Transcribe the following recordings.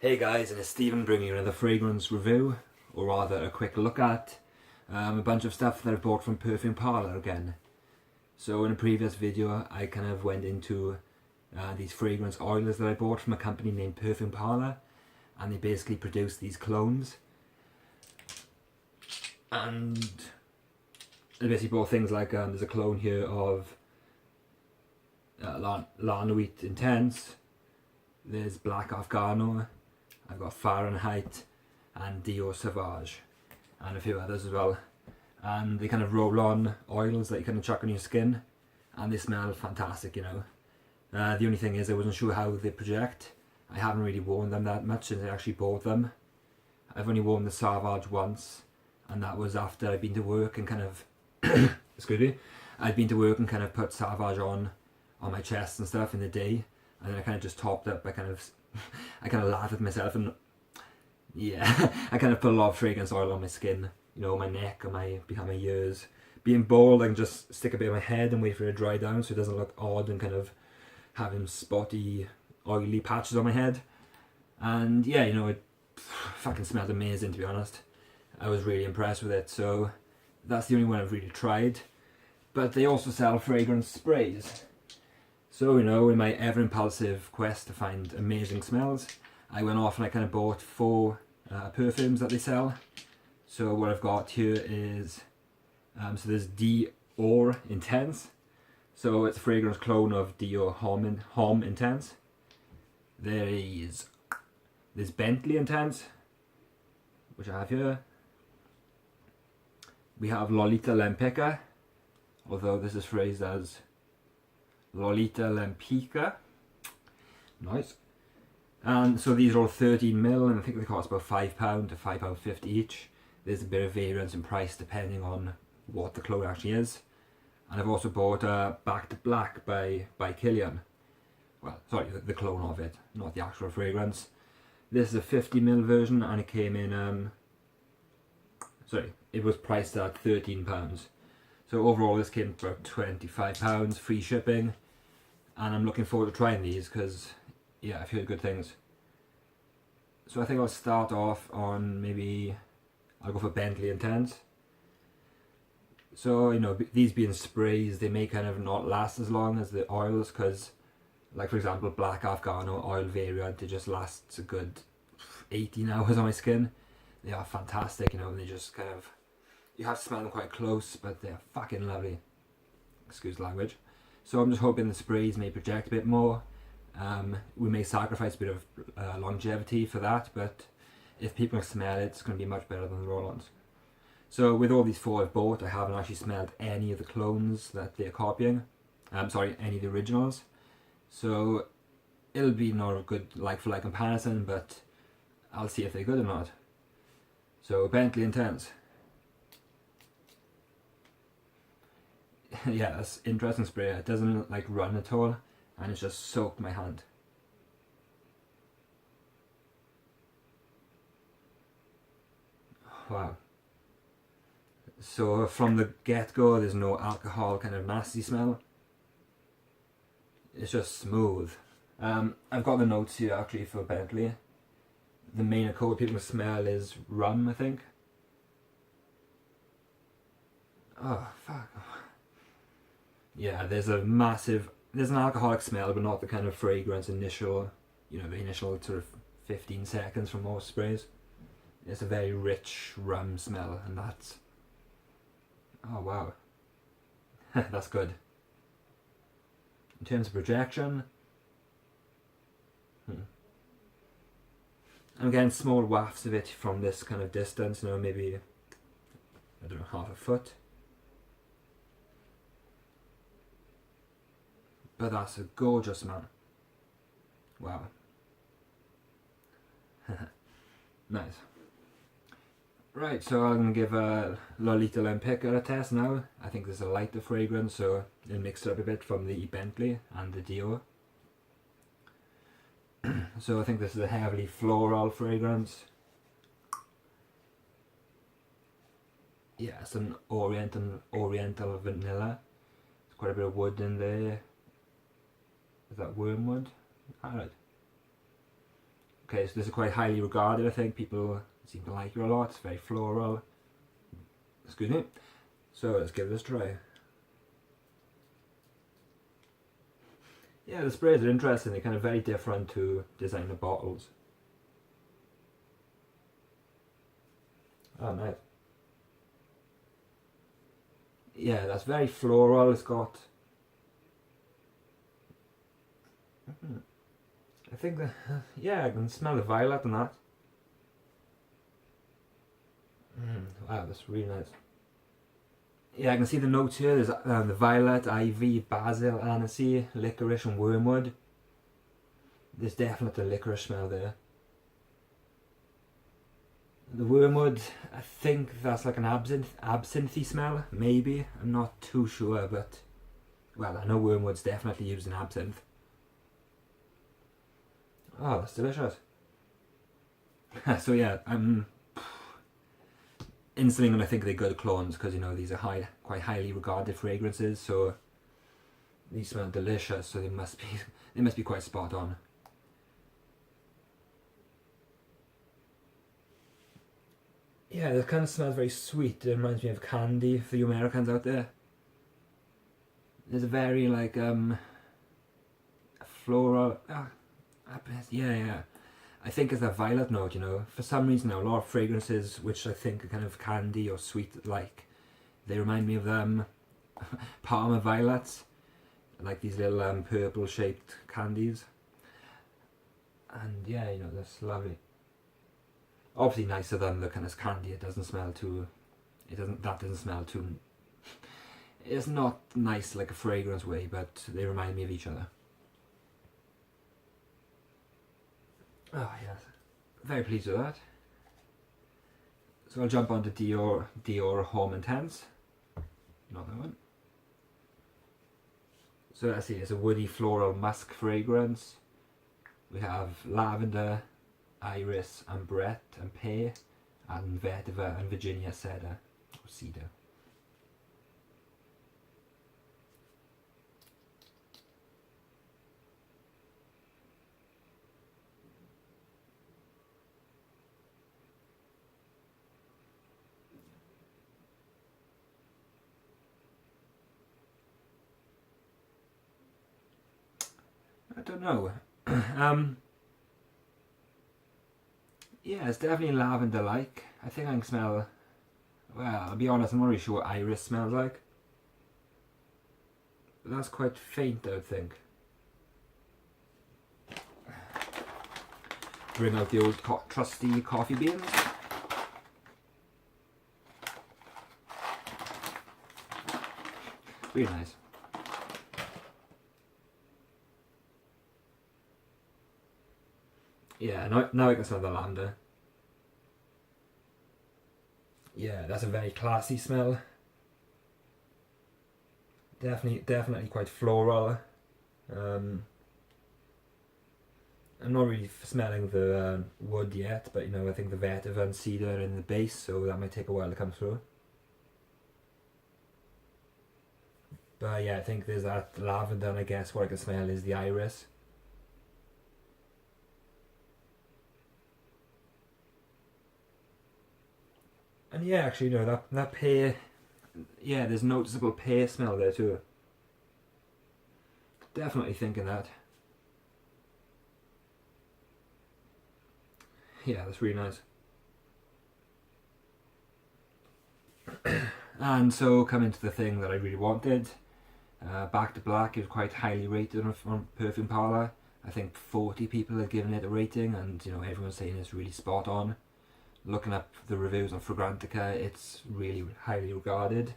Hey guys, and it's Stephen bringing you another fragrance review, or rather a quick look at a bunch of stuff that I've bought from Perfume Parlour again. So in a previous video I kind of went into these fragrance oilers that I bought from a company named Perfume Parlour, and they basically produce these clones. And I basically bought things like, there's a clone here of La Nuit Intense, there's Black Afghano, I've got Fahrenheit and Dior Sauvage and a few others as well, and they kind of roll on oils that you kind of chuck on your skin and they smell fantastic, you know. The only thing is I wasn't sure how they project. I haven't really worn them that much since I actually bought them. I've only worn the Sauvage once, and that was after I'd been to work and kind of excuse me, I'd been to work and kind of put Sauvage on my chest and stuff in the day, and then I kind of just topped up. I kind of laughed at myself, and yeah, I kind of put a lot of fragrance oil on my skin, you know, my neck and behind my ears. Being bald, I can just stick a bit on my head and wait for it to dry down so it doesn't look odd and kind of having spotty, oily patches on my head. And yeah, you know, it fucking smelled amazing, to be honest. I was really impressed with it, so that's the only one I've really tried. But they also sell fragrance sprays. So, you know, in my ever impulsive quest to find amazing smells, I went off and I kind of bought 4 perfumes that they sell. So what I've got here is, so there's Dior Intense. So it's a fragrance clone of Dior Homme Intense. There's Bentley Intense, which I have here. We have Lolita Lempicka, although this is phrased as Lolita Lempicka. Nice. And so these are all 13ml, and I think they cost about £5 to £5.50 each. There's a bit of variance in price depending on what the clone actually is. And I've also bought Back to Black by Kilian. Well, sorry, the clone of it, not the actual fragrance. This is a 50ml version, and it came in, it was priced at £13. So overall this came for £25, free shipping. And I'm looking forward to trying these because, yeah, I've heard good things. So I think I'll start off on I'll go for Bentley Intense. So, you know, these being sprays, they may kind of not last as long as the oils, because, like for example, Black Afghano oil variant, it just lasts a good 18 hours on my skin. They are fantastic, you know, and they just kind of, you have to smell them quite close, but they're fucking lovely. Excuse the language. So I'm just hoping the sprays may project a bit more. We may sacrifice a bit of longevity for that, but if people smell it, it's going to be much better than the roll-ons. So with all these 4 I've bought, I haven't actually smelled any of the clones that they're copying. Any of the originals. So it'll be not a good like-for-like comparison, but I'll see if they're good or not. So Bentley Intense. Yeah, that's interesting spray. It doesn't like run at all, and it's just soaked my hand. Wow. So from the get-go, there's no alcohol kind of nasty smell. It's just smooth. I've got the notes here actually for Bentley. The main code people smell is rum, I think. Oh, fuck. Yeah, there's an alcoholic smell, but not the kind of fragrance initial, you know, the initial sort of 15 seconds from most sprays. It's a very rich rum smell, and that's, oh wow, that's good. In terms of projection, I'm getting small wafts of it from this kind of distance, you know, maybe, I don't know, half a foot. But that's a gorgeous smell. Wow. Nice. Right, so I'm going to give Lolita Lempicka a test now. I think this is a lighter fragrance, so it'll mix it up a bit from the Bentley and the Dior. So I think this is a heavily floral fragrance. Yeah, it's an oriental vanilla. There's quite a bit of wood in there. Is that wormwood? Alright. Okay, so this is quite highly regarded. I think people seem to like it a lot. It's very floral. Excuse me. So let's give this a try. Yeah, the sprays are interesting. They're kind of very different to designer bottles. Oh, nice. Yeah, that's very floral. It's got... I think that... yeah, I can smell the violet in that. Wow, that's really nice. Yeah, I can see the notes here. There's the violet, ivy, basil, aniseed, licorice and wormwood. There's definitely a licorice smell there. The wormwood, I think that's like an absinthe smell, maybe. I'm not too sure, but... well, I know wormwood's definitely used in absinthe. Oh, that's delicious. So yeah, I'm instantly going to think they're good clones because, you know, these are quite highly regarded fragrances, so these smell delicious, so they must be quite spot on. Yeah, this kind of smells very sweet. It reminds me of candy for you Americans out there. There's a very like floral. Yeah. I think it's that violet note, you know. For some reason now, a lot of fragrances which I think are kind of candy or sweet like, they remind me of Parma violets, like these little purple shaped candies. And yeah, you know, that's lovely. Obviously nicer than the kind of candy. It doesn't smell too... that doesn't smell too... it's not nice like a fragrance way, but they remind me of each other. Oh yes, very pleased with that. So I'll jump on to Dior Homme Intense. Not that one. So let's see, it's a woody floral musk fragrance. We have lavender, iris, ambrette and pear, and vetiver and Virginia cedar or cedar. I don't know. Yeah, it's definitely lavender-like. I think I can smell... well, I'll be honest, I'm not really sure what iris smells like. But that's quite faint, I would think. Bring out the old trusty coffee beans. Really nice. Yeah, now I can smell the lavender. Yeah, that's a very classy smell. Definitely quite floral. I'm not really smelling the wood yet, but you know, I think the vetiver and cedar are in the base, so that might take a while to come through. But yeah, I think there's that lavender, and I guess what I can smell is the iris. And yeah, actually, you know, that pear, yeah, there's noticeable pear smell there too. Definitely thinking that. Yeah, that's really nice. And so, coming to the thing that I really wanted, Back to Black is quite highly rated on Perfume Parlour. I think 40 people have given it a rating, and you know, everyone's saying it's really spot on. Looking up the reviews on Fragrantica, it's really highly regarded.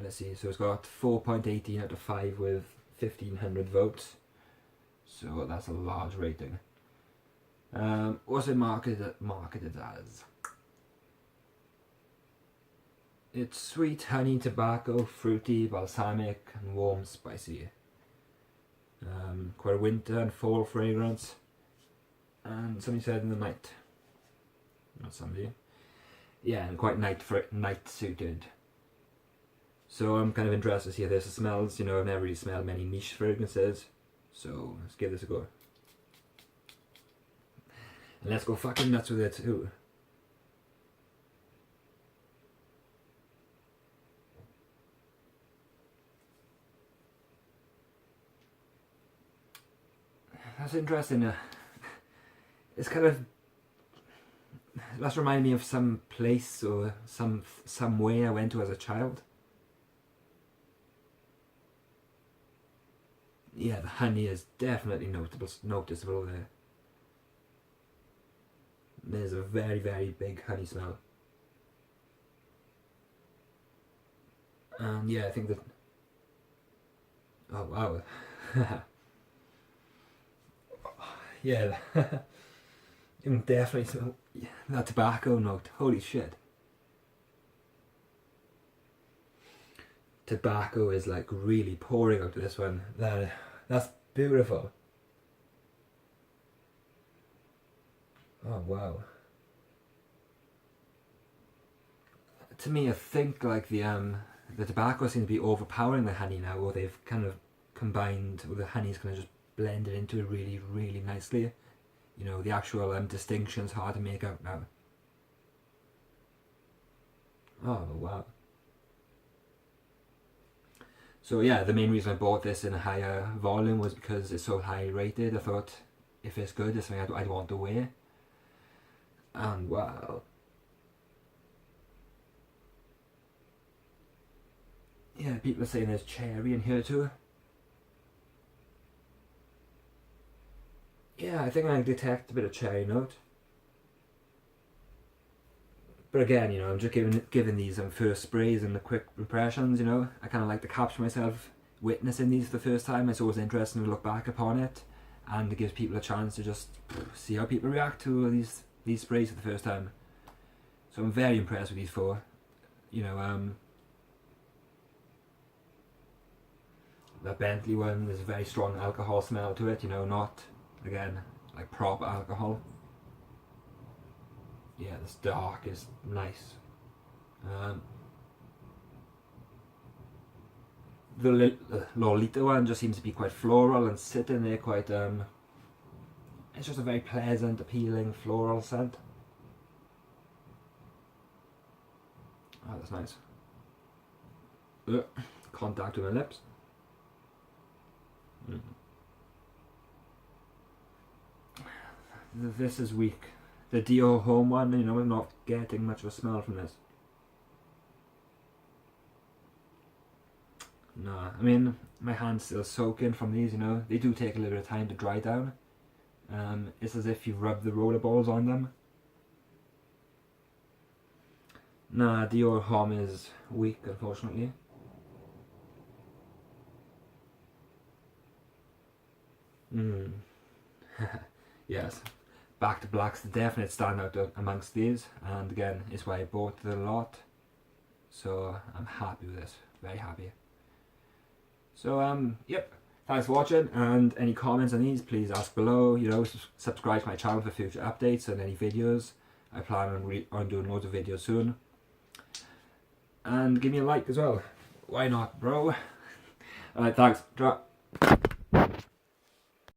Let's see, so it's got 4.18 out of 5 with 1,500 votes. So that's a large rating. What's it marketed as? It's sweet, honey, tobacco, fruity, balsamic, and warm, spicy. Quite a winter and fall fragrance. And somebody said in the night. Not somebody. Yeah, and quite night suited. So I'm kind of interested to see how this smells. You know, I've never really smelled many niche fragrances. So let's give this a go. And let's go fucking nuts with it too. That's interesting. It's kind of, that's reminding me of some place or somewhere I went to as a child. Yeah, the honey is definitely noticeable there. There's a very, very big honey smell. And yeah, I think that, oh wow. Yeah, you can definitely smell that tobacco note. Holy shit. Tobacco is like really pouring out of this one. That's beautiful. Oh wow. To me, I think like the tobacco seems to be overpowering the honey now, or they've kind of combined, or the honey's kind of just blended into it really, really nicely. You know, the actual distinction's hard to make out now. Oh wow. So yeah, the main reason I bought this in a higher volume was because it's so high rated. I thought if it's good, it's something I'd want to wear. And wow. Yeah, people are saying there's cherry in here too. Yeah, I think I detect a bit of cherry note. But again, you know, I'm just giving these first sprays and the quick impressions, you know. I kind of like to capture myself witnessing these for the first time. It's always interesting to look back upon it, and it gives people a chance to just see how people react to these sprays for the first time. So I'm very impressed with these four. You know, the Bentley one, there's a very strong alcohol smell to it, you know, not, again, like proper alcohol. Yeah, this dark is nice. The Lolita one just seems to be quite floral and sitting there quite, it's just a very pleasant, appealing floral scent. Oh, that's nice. Contact with my lips. This is weak. The Dior Homme one, you know, I'm not getting much of a smell from this. Nah, I mean, my hand's still soaking from these, you know. They do take a little bit of time to dry down. It's as if you rub the roller balls on them. Nah, Dior Homme is weak, unfortunately. Yes. Back to Black's the definite standout amongst these, and again, it's why I bought it a lot. So I'm happy with this, very happy. So yep, thanks for watching, and any comments on these, please ask below. You know, subscribe to my channel for future updates and any videos. I plan on doing loads of videos soon. And give me a like as well. Why not, bro? Alright, thanks.